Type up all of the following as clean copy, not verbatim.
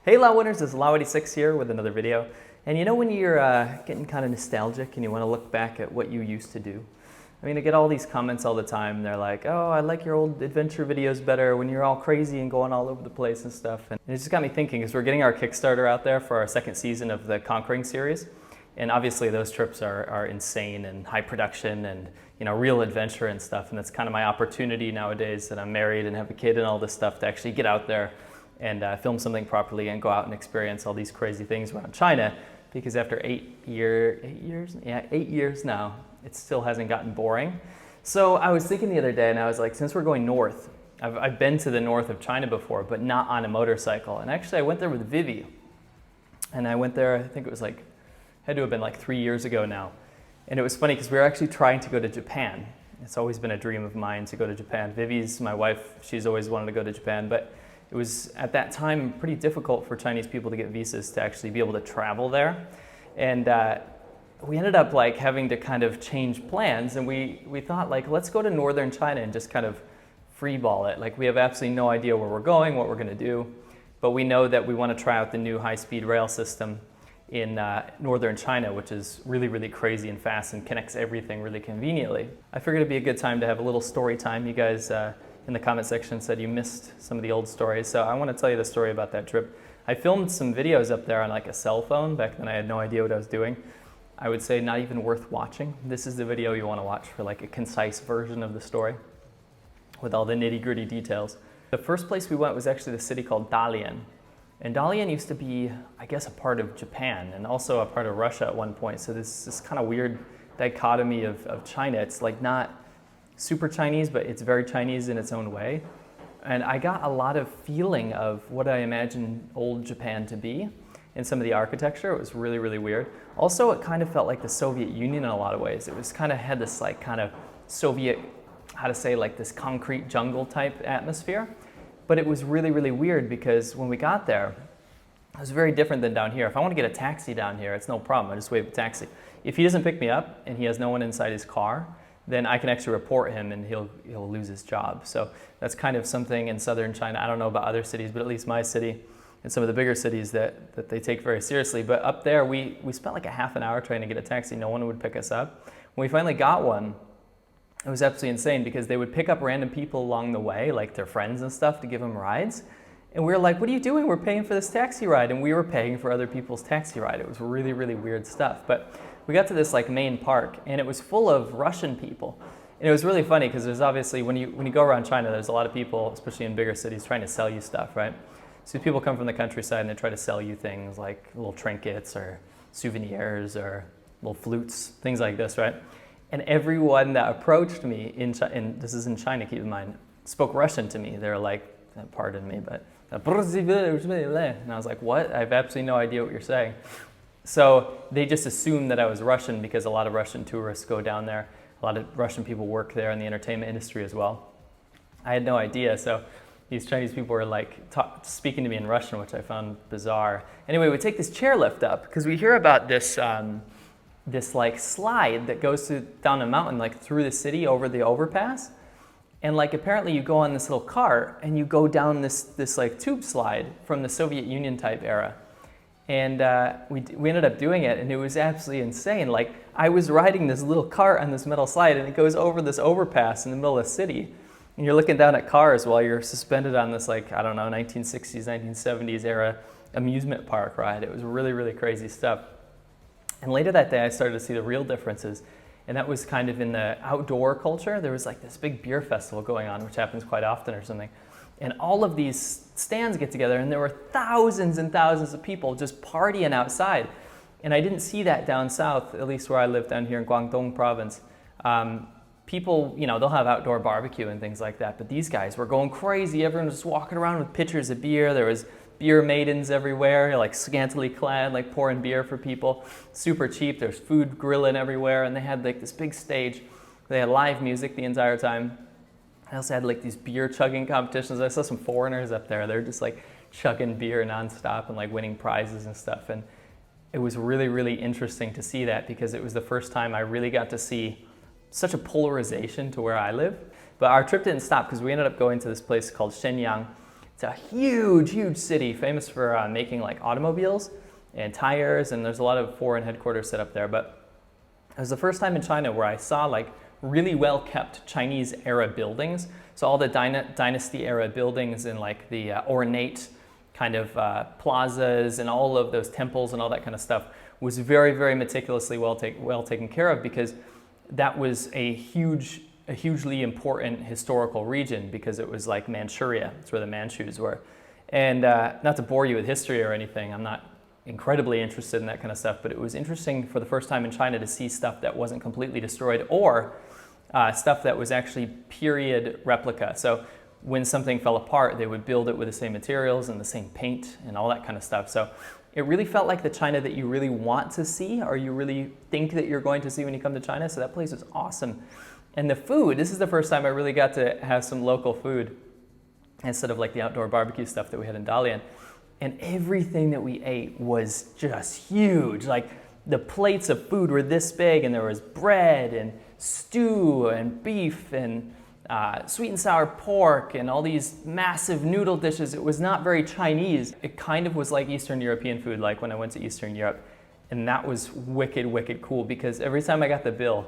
Hey Laowinners, it's Laowinners here with another video. And you know when you're getting kind of nostalgic and you want to look back at what you used to do? I mean, I get all these comments all the time. They're like, oh, I like your old adventure videos better when you're all crazy and going all over the place and stuff. And it just got me thinking, because we're getting our Kickstarter out there for our second season of the Conquering series. And obviously those trips are insane and high production and real adventure and stuff. And that's kind of my opportunity nowadays that I'm married and have a kid and all this stuff to actually get out there and film something properly and go out and experience all these crazy things around China, because after 8 years now, it still hasn't gotten boring. So I was thinking the other day, and I was like, since we're going north, I've been to the north of China before, but not on a motorcycle. And actually I went there with Vivi, and I went there, I think it was like, had to have been like 3 years ago now. And it was funny because we were actually trying to go to Japan. It's always been a dream of mine to go to Japan. Vivi's my wife, she's always wanted to go to Japan, but it was at that time pretty difficult for Chinese people to get visas to actually be able to travel there. And we ended up like having to kind of change plans, and we thought like, let's go to northern China and just kind of freeball it. Like we have absolutely no idea where we're going, what we're gonna do, but we know that we want to try out the new high-speed rail system in northern China, which is really, really crazy and fast and connects everything really conveniently. I figured it'd be a good time to have a little story time. You guys in the comment section said you missed some of the old stories, so I want to tell you the story about that trip. I filmed some videos up there on like a cell phone. Back then I had no idea what I was doing. I would say not even worth watching. This is the video you want to watch for like a concise version of the story with all the nitty-gritty details. The first place we went was actually the city called Dalian. And Dalian used to be, I guess, a part of Japan and also a part of Russia at one point. So this kind of weird dichotomy of China. It's like not super Chinese, but it's very Chinese in its own way. And I got a lot of feeling of what I imagine old Japan to be in some of the architecture. It was really, really weird. Also, it kind of felt like the Soviet Union in a lot of ways. It was kind of had this like kind of Soviet, how to say, like this concrete jungle type atmosphere. But it was really, really weird because when we got there, it was very different than down here. If I want to get a taxi down here, it's no problem. I just wave a taxi. If he doesn't pick me up and he has no one inside his car, then I can actually report him and he'll lose his job. So that's kind of something in southern China. I don't know about other cities, but at least my city and some of the bigger cities that they take very seriously. But up there, we spent like a half an hour trying to get a taxi. No one would pick us up. When we finally got one, it was absolutely insane because they would pick up random people along the way, like their friends and stuff, to give them rides. And we were like, what are you doing? We're paying for this taxi ride. And we were paying for other people's taxi ride. It was really, really weird stuff. But we got to this like main park, and it was full of Russian people. And it was really funny because there's obviously, when you go around China, there's a lot of people, especially in bigger cities, trying to sell you stuff, right? So people come from the countryside and they try to sell you things like little trinkets or souvenirs or little flutes, things like this, right? And everyone that approached me, and this is in China, keep in mind, spoke Russian to me. They were like, pardon me, but, and I was like, what? I have absolutely no idea what you're saying. So they just assumed that I was Russian because a lot of Russian tourists go down there. A lot of Russian people work there in the entertainment industry as well. I had no idea. So these Chinese people were like speaking to me in Russian, which I found bizarre. Anyway, we take this chairlift up because we hear about this this like slide that goes down a mountain, like through the city over the overpass. And like apparently you go on this little cart and you go down this like tube slide from the Soviet Union type era. And we ended up doing it, and it was absolutely insane. Like I was riding this little cart on this metal slide, and it goes over this overpass in the middle of the city. And you're looking down at cars while you're suspended on this, like, I don't know, 1960s, 1970s era amusement park ride. It was really, really crazy stuff. And later that day, I started to see the real differences. And that was kind of in the outdoor culture. There was like this big beer festival going on, which happens quite often or something. And all of these stands get together, and there were thousands and thousands of people just partying outside. And I didn't see that down south, at least where I live down here in Guangdong province. People, they'll have outdoor barbecue and things like that, but these guys were going crazy. Everyone was just walking around with pitchers of beer. There was beer maidens everywhere, like scantily clad, like pouring beer for people. Super cheap. There's food grilling everywhere, and they had like this big stage. They had live music the entire time. I also had like these beer chugging competitions. I saw some foreigners up there. They're just like chugging beer nonstop and like winning prizes and stuff. And it was really, really interesting to see that because it was the first time I really got to see such a polarization to where I live. But our trip didn't stop because we ended up going to this place called Shenyang, It's a huge, huge city, famous for making like automobiles and tires, and there's a lot of foreign headquarters set up there. But it was the first time in China where I saw like really well kept Chinese era buildings. So all the dynasty era buildings and like the ornate kind of plazas and all of those temples and all that kind of stuff was very, very meticulously well taken care of, because that was a hugely important historical region, because it was like Manchuria. It's where the Manchus were. And not to bore you with history or anything, I'm not incredibly interested in that kind of stuff, but it was interesting for the first time in China to see stuff that wasn't completely destroyed, or stuff that was actually period replica. So when something fell apart, they would build it with the same materials and the same paint and all that kind of stuff. So it really felt like the China that you really want to see, or you really think that you're going to see when you come to China. So that place was awesome. And the food, this is the first time I really got to have some local food instead of like the outdoor barbecue stuff that we had in Dalian. And everything that we ate was just huge. Like the plates of food were this big, and there was bread and stew and beef and sweet and sour pork and all these massive noodle dishes. It was not very Chinese. It kind of was like Eastern European food, like when I went to Eastern Europe. And that was wicked, wicked cool, because every time I got the bill,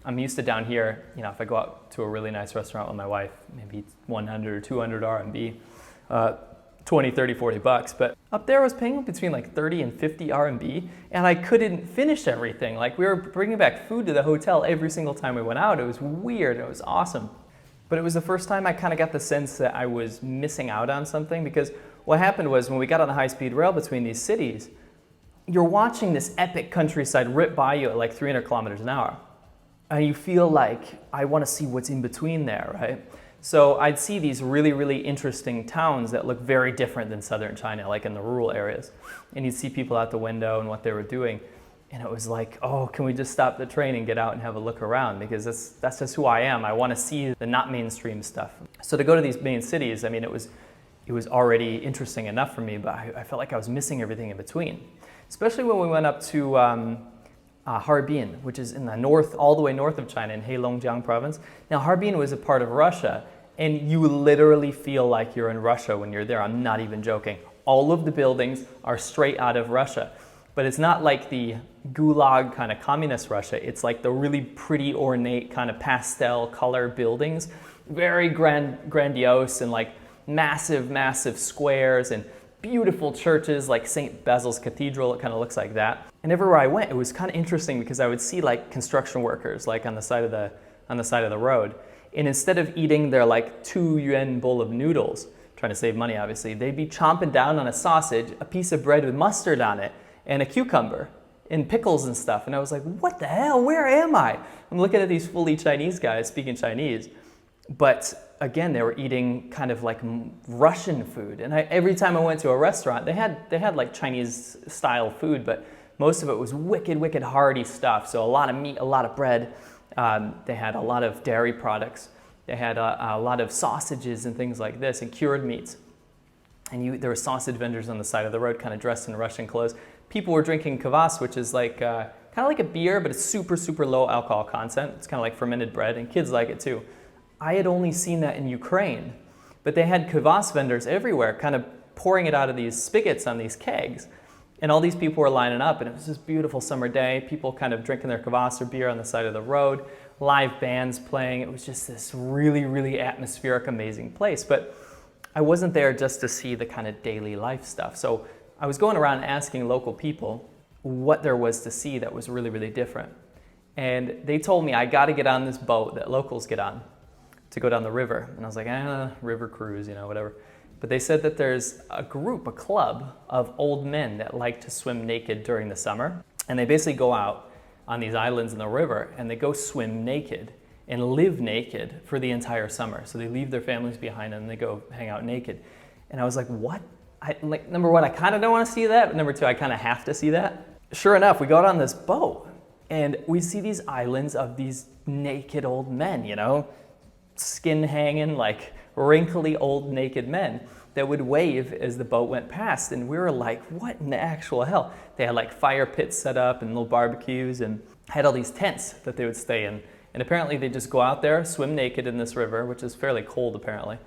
I'm used to down here, you know, if I go out to a really nice restaurant with my wife, maybe 100 or 200 RMB, 20, 30, 40 bucks. But up there I was paying between like 30 and 50 RMB, and I couldn't finish everything. Like we were bringing back food to the hotel every single time we went out. It was weird. It was awesome. But it was the first time I kind of got the sense that I was missing out on something, because what happened was when we got on the high-speed rail between these cities, you're watching this epic countryside rip by you at like 300 kilometers an hour. And you feel like, I want to see what's in between there, right? So I'd see these really, really interesting towns that look very different than southern China, like in the rural areas. And you'd see people out the window and what they were doing. And it was like, oh, can we just stop the train and get out and have a look around? Because that's just who I am. I want to see the not mainstream stuff. So to go to these main cities, I mean, it was already interesting enough for me, but I felt like I was missing everything in between. Especially when we went up to Harbin, which is in the north, all the way north of China in Heilongjiang province. Now, Harbin was a part of Russia, and you literally feel like you're in Russia when you're there. I'm not even joking. All of the buildings are straight out of Russia, but it's not like the gulag kind of communist Russia. It's like the really pretty, ornate kind of pastel color buildings, very grandiose, and like massive, massive squares and beautiful churches like St. Basil's Cathedral. It kind of looks like that. And everywhere I went, it was kind of interesting, because I would see like construction workers like on the side of the road, and instead of eating their like 2 yuan bowl of noodles, trying to save money obviously, they'd be chomping down on a sausage, a piece of bread with mustard on it, and a cucumber and pickles and stuff. And I was like, what the hell? Where am I? I'm looking at these fully Chinese guys speaking Chinese, but again, they were eating kind of like Russian food. And every time I went to a restaurant, they had like Chinese style food, but most of it was wicked, wicked hearty stuff. So a lot of meat, a lot of bread. They had a lot of dairy products. They had a lot of sausages and things like this, and cured meats. And there were sausage vendors on the side of the road, kind of dressed in Russian clothes. People were drinking kvass, which is like kind of like a beer, but it's super, super low alcohol content. It's kind of like fermented bread, and kids like it too. I had only seen that in Ukraine, but they had kvass vendors everywhere, kind of pouring it out of these spigots on these kegs. And all these people were lining up, and it was this beautiful summer day, people kind of drinking their kvass or beer on the side of the road, live bands playing. It was just this really, really atmospheric, amazing place. But I wasn't there just to see the kind of daily life stuff. So I was going around asking local people what there was to see that was really, really different. And they told me I got to get on this boat that locals get on to go down the river. And I was like, river cruise, you know, whatever. But they said that there's a club of old men that like to swim naked during the summer. And they basically go out on these islands in the river, and they go swim naked and live naked for the entire summer. So they leave their families behind and they go hang out naked. And I was like, what? Number one, I kind of don't want to see that. But number two, I kind of have to see that. Sure enough, we got on this boat, and we see these islands of these naked old men, you know, skin hanging, like wrinkly old naked men that would wave as the boat went past. And we were like, what in the actual hell? They had like fire pits set up and little barbecues, and had all these tents that they would stay in. And apparently they just go out there, swim naked in this river, which is fairly cold apparently,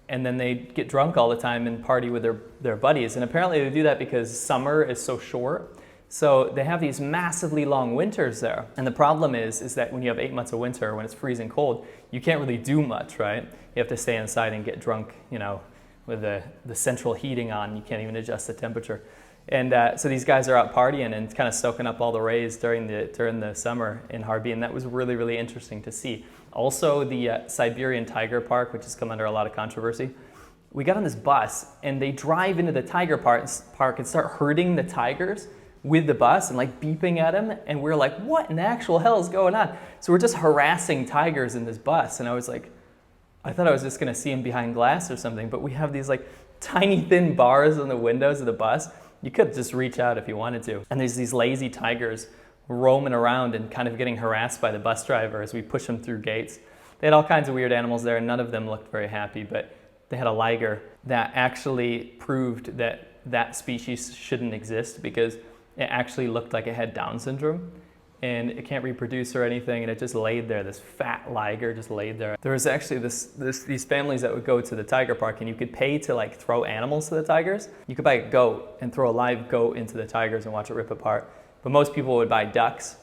and then they get drunk all the time and party with their buddies. And apparently they do that because summer is so short. So they have these massively long winters there. And the problem is that when you have 8 months of winter, when it's freezing cold, you can't really do much, right? You have to stay inside and get drunk, you know, with the central heating on. You can't even adjust the temperature. And so these guys are out partying and kind of soaking up all the rays during the summer in Harbin. That was really, really interesting to see. Also, the Siberian Tiger Park, which has come under a lot of controversy. We got on this bus and they drive into the tiger park and start herding the tigers with the bus and like beeping at them. And we're like, what in the actual hell is going on? So we're just harassing tigers in this bus. And I was like, I thought I was just gonna see them behind glass or something, but we have these like tiny thin bars on the windows of the bus. You could just reach out if you wanted to. And there's these lazy tigers roaming around and kind of getting harassed by the bus driver as we push them through gates. They had all kinds of weird animals there, and none of them looked very happy, but they had a liger that actually proved that that species shouldn't exist because it actually looked like it had Down syndrome and it can't reproduce or anything, and it just laid there, this fat liger just laid there. There was actually these families that would go to the tiger park and you could pay to like throw animals to the tigers. You could buy a goat and throw a live goat into the tigers and watch it rip apart. But most people would buy ducks,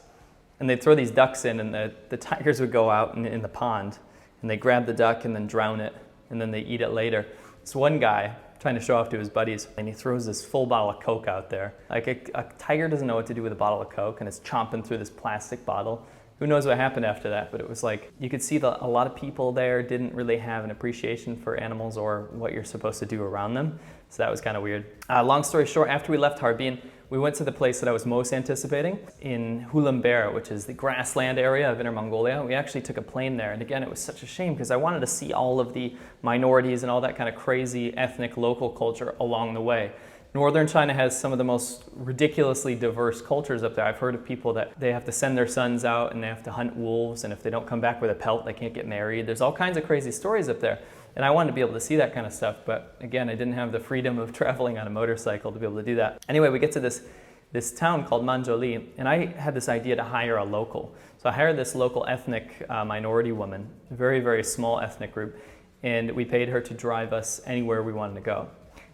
and they'd throw these ducks in, and the tigers would go out in the pond, and they grab the duck and then drown it, and then they eat it later. This one guy, trying to show off to his buddies, and he throws this full bottle of Coke out there. Like a tiger doesn't know what to do with a bottle of Coke, and it's chomping through this plastic bottle. Who knows what happened after that, but it was like, you could see that a lot of people there didn't really have an appreciation for animals or what you're supposed to do around them. So that was kind of weird. Long story short, after we left Harbin, we went to the place that I was most anticipating in Ulaanbaatar, which is the grassland area of Inner Mongolia. We actually took a plane there, and again, it was such a shame because I wanted to see all of the minorities and all that kind of crazy ethnic local culture along the way. Northern China has some of the most ridiculously diverse cultures up there. I've heard of people that they have to send their sons out and they have to hunt wolves, and if they don't come back with a pelt, they can't get married. There's all kinds of crazy stories up there. And I wanted to be able to see that kind of stuff, but again, I didn't have the freedom of traveling on a motorcycle to be able to do that. Anyway, we get to this town called Manzhouli, and I had this idea to hire a local. So I hired this local ethnic minority woman, a very, very small ethnic group, and we paid her to drive us anywhere we wanted to go.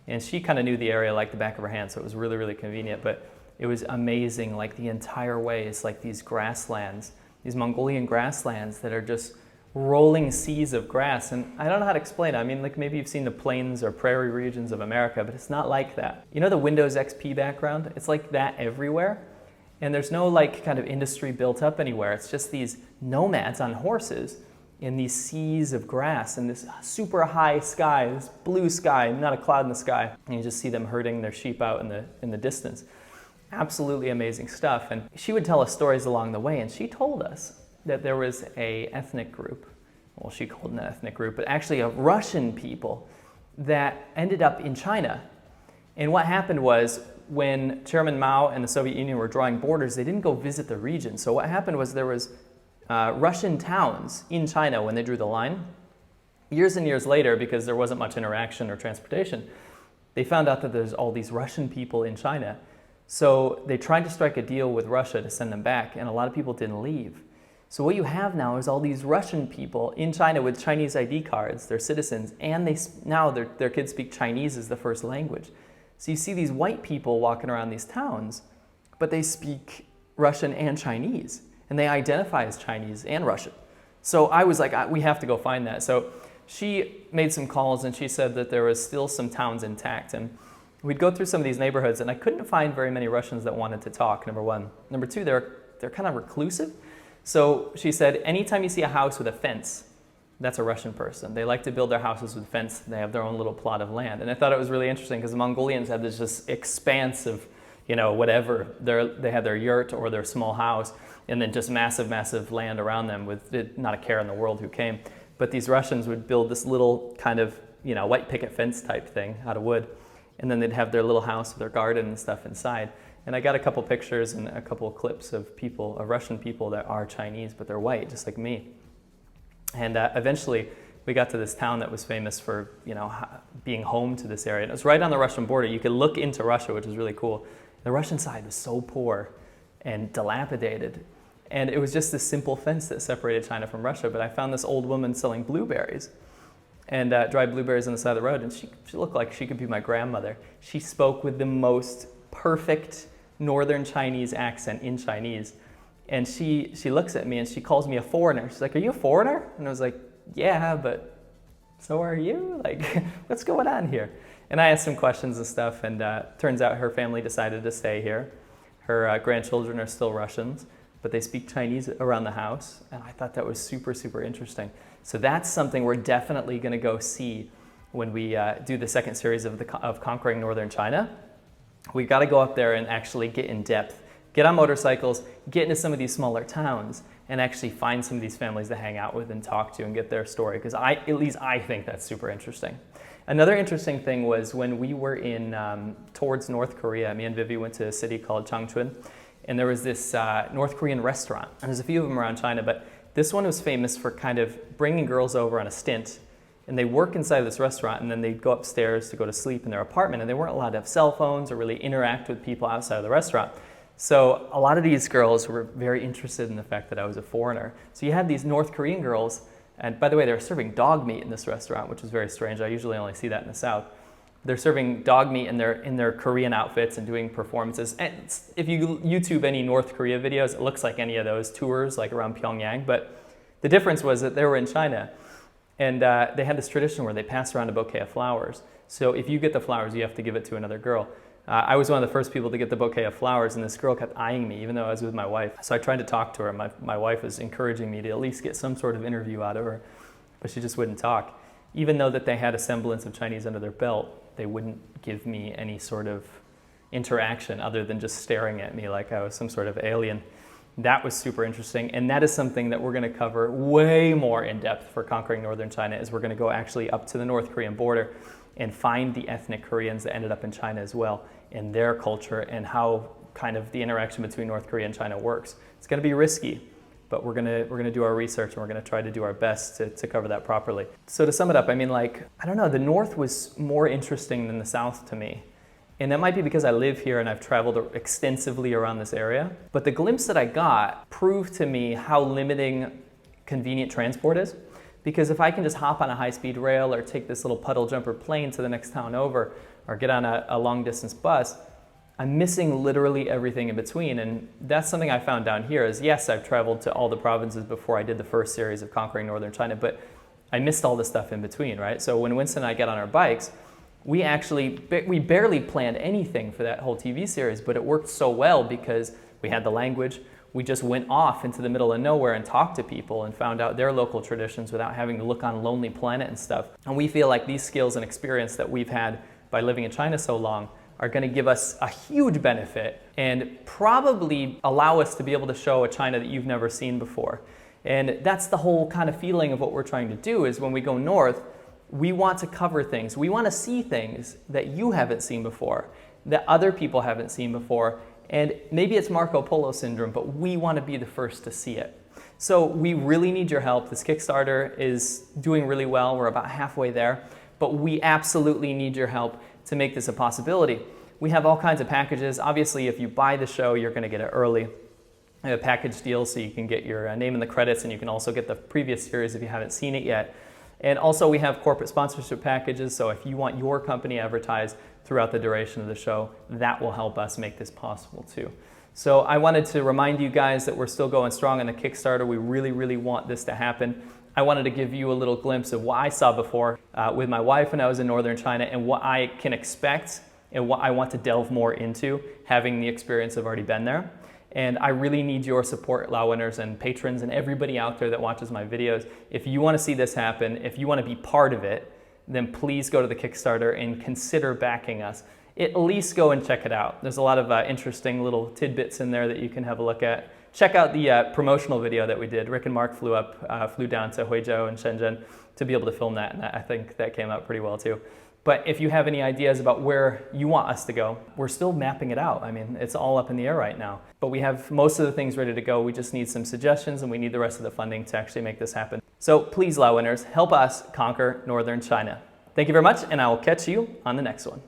And she kind of knew the area like the back of her hand, so it was really, really convenient, but it was amazing. Like the entire way is like these grasslands, these Mongolian grasslands that are just rolling seas of grass. And I don't know how to explain it. I mean, like maybe you've seen the plains or prairie regions of America, but it's not like that. You know the Windows XP background? It's like that everywhere. And there's no like kind of industry built up anywhere. It's just these nomads on horses in these seas of grass and this super high sky, this blue sky, not a cloud in the sky. And you just see them herding their sheep out in the distance. Absolutely amazing stuff. And she would tell us stories along the way, and she told us that there was a ethnic group, well, she called it an ethnic group, but actually a Russian people that ended up in China. And what happened was when Chairman Mao and the Soviet Union were drawing borders, they didn't go visit the region. So what happened was there was Russian towns in China when they drew the line. Years and years later, because there wasn't much interaction or transportation, they found out that there's all these Russian people in China. So they tried to strike a deal with Russia to send them back, and a lot of people didn't leave. So what you have now is all these Russian people in China with Chinese ID cards, they're citizens, and now their kids speak Chinese as the first language. So you see these white people walking around these towns, but they speak Russian and Chinese, and they identify as Chinese and Russian. So I was like, we have to go find that. So she made some calls, and she said that there was still some towns intact, and we'd go through some of these neighborhoods, and I couldn't find very many Russians that wanted to talk, number one. Number two, they're kind of reclusive. So she said, anytime you see a house with a fence, that's a Russian person. They like to build their houses with fence. They have their own little plot of land. And I thought it was really interesting because the Mongolians have this just expanse of, whatever. They have their yurt or their small house, and then just massive, massive land around them with not a care in the world who came. But these Russians would build this little kind of, white picket fence type thing out of wood. And then they'd have their little house with their garden and stuff inside. And I got a couple pictures and a couple clips of Russian people that are Chinese, but they're white, just like me. And eventually, we got to this town that was famous for, being home to this area. And it was right on the Russian border. You could look into Russia, which is really cool. The Russian side was so poor and dilapidated. And it was just this simple fence that separated China from Russia. But I found this old woman selling blueberries. and dried blueberries on the side of the road, and she looked like she could be my grandmother. She spoke with the most perfect Northern Chinese accent in Chinese. And she looks at me and she calls me a foreigner. She's like, "Are you a foreigner?" And I was like, "Yeah, but so are you? Like, what's going on here?" And I asked some questions and stuff, and turns out her family decided to stay here. Her grandchildren are still Russians, but they speak Chinese around the house, and I thought that was super, super interesting. So that's something we're definitely going to go see when we do the second series of Conquering Northern China. We got to go up there and actually get in depth, get on motorcycles, get into some of these smaller towns, and actually find some of these families to hang out with and talk to and get their story, because at least I think that's super interesting. Another interesting thing was when we were towards North Korea, me and Vivi went to a city called Changchun, and there was this North Korean restaurant. And there's a few of them around China, but this one was famous for kind of bringing girls over on a stint, and they work inside this restaurant, and then they'd go upstairs to go to sleep in their apartment, and they weren't allowed to have cell phones or really interact with people outside of the restaurant. So a lot of these girls were very interested in the fact that I was a foreigner. So you had these North Korean girls, and by the way, they were serving dog meat in this restaurant, which was very strange. I usually only see that in the South. They're serving dog meat in their Korean outfits and doing performances. And if you YouTube any North Korea videos, it looks like any of those tours, like around Pyongyang. But the difference was that they were in China, and they had this tradition where they pass around a bouquet of flowers. So if you get the flowers, you have to give it to another girl. I was one of the first people to get the bouquet of flowers, and this girl kept eyeing me, even though I was with my wife. So I tried to talk to her. My wife was encouraging me to at least get some sort of interview out of her, but she just wouldn't talk. Even though that they had a semblance of Chinese under their belt, they wouldn't give me any sort of interaction other than just staring at me like I was some sort of alien. That was super interesting, and that is something that we're going to cover way more in depth for Conquering Northern China, is we're going to go actually up to the North Korean border and find the ethnic Koreans that ended up in China as well, and their culture, and how kind of the interaction between North Korea and China works. It's going to be risky, but we're gonna do our research, and we're gonna try to do our best to cover that properly. So to sum it up, I mean, like, I don't know, the North was more interesting than the South to me. And that might be because I live here and I've traveled extensively around this area. But the glimpse that I got proved to me how limiting convenient transport is. Because if I can just hop on a high-speed rail or take this little puddle jumper plane to the next town over, or get on a long-distance bus, I'm missing literally everything in between. And that's something I found down here is, yes, I've traveled to all the provinces before I did the first series of Conquering Northern China, but I missed all the stuff in between, right? So when Winston and I get on our bikes, we barely planned anything for that whole TV series, but it worked so well because we had the language. We just went off into the middle of nowhere and talked to people and found out their local traditions without having to look on Lonely Planet and stuff. And we feel like these skills and experience that we've had by living in China so long are going to give us a huge benefit and probably allow us to be able to show a China that you've never seen before. And that's the whole kind of feeling of what we're trying to do, is when we go north, we want to cover things. We want to see things that you haven't seen before, that other people haven't seen before. And maybe it's Marco Polo syndrome, but we want to be the first to see it. So we really need your help. This Kickstarter is doing really well. We're about halfway there, but we absolutely need your help to make this a possibility. We have all kinds of packages. Obviously, if you buy the show, you're going to get it early. We have a package deal so you can get your name in the credits, and you can also get the previous series if you haven't seen it yet. And also we have corporate sponsorship packages, so if you want your company advertised throughout the duration of the show, that will help us make this possible too. So I wanted to remind you guys that we're still going strong on the Kickstarter. We really, really want this to happen. I wanted to give you a little glimpse of what I saw before with my wife when I was in Northern China, and what I can expect and what I want to delve more into, having the experience of already been there. And I really need your support, Laowinners and patrons and everybody out there that watches my videos. If you want to see this happen, if you want to be part of it, then please go to the Kickstarter and consider backing us. At least go and check it out. There's a lot of interesting little tidbits in there that you can have a look at. Check out the promotional video that we did. Rick and Mark flew down to Huizhou and Shenzhen to be able to film that, and I think that came out pretty well too. But if you have any ideas about where you want us to go, we're still mapping it out. I mean, it's all up in the air right now. But we have most of the things ready to go. We just need some suggestions, and we need the rest of the funding to actually make this happen. So please, Laowinners, help us conquer Northern China. Thank you very much, and I will catch you on the next one.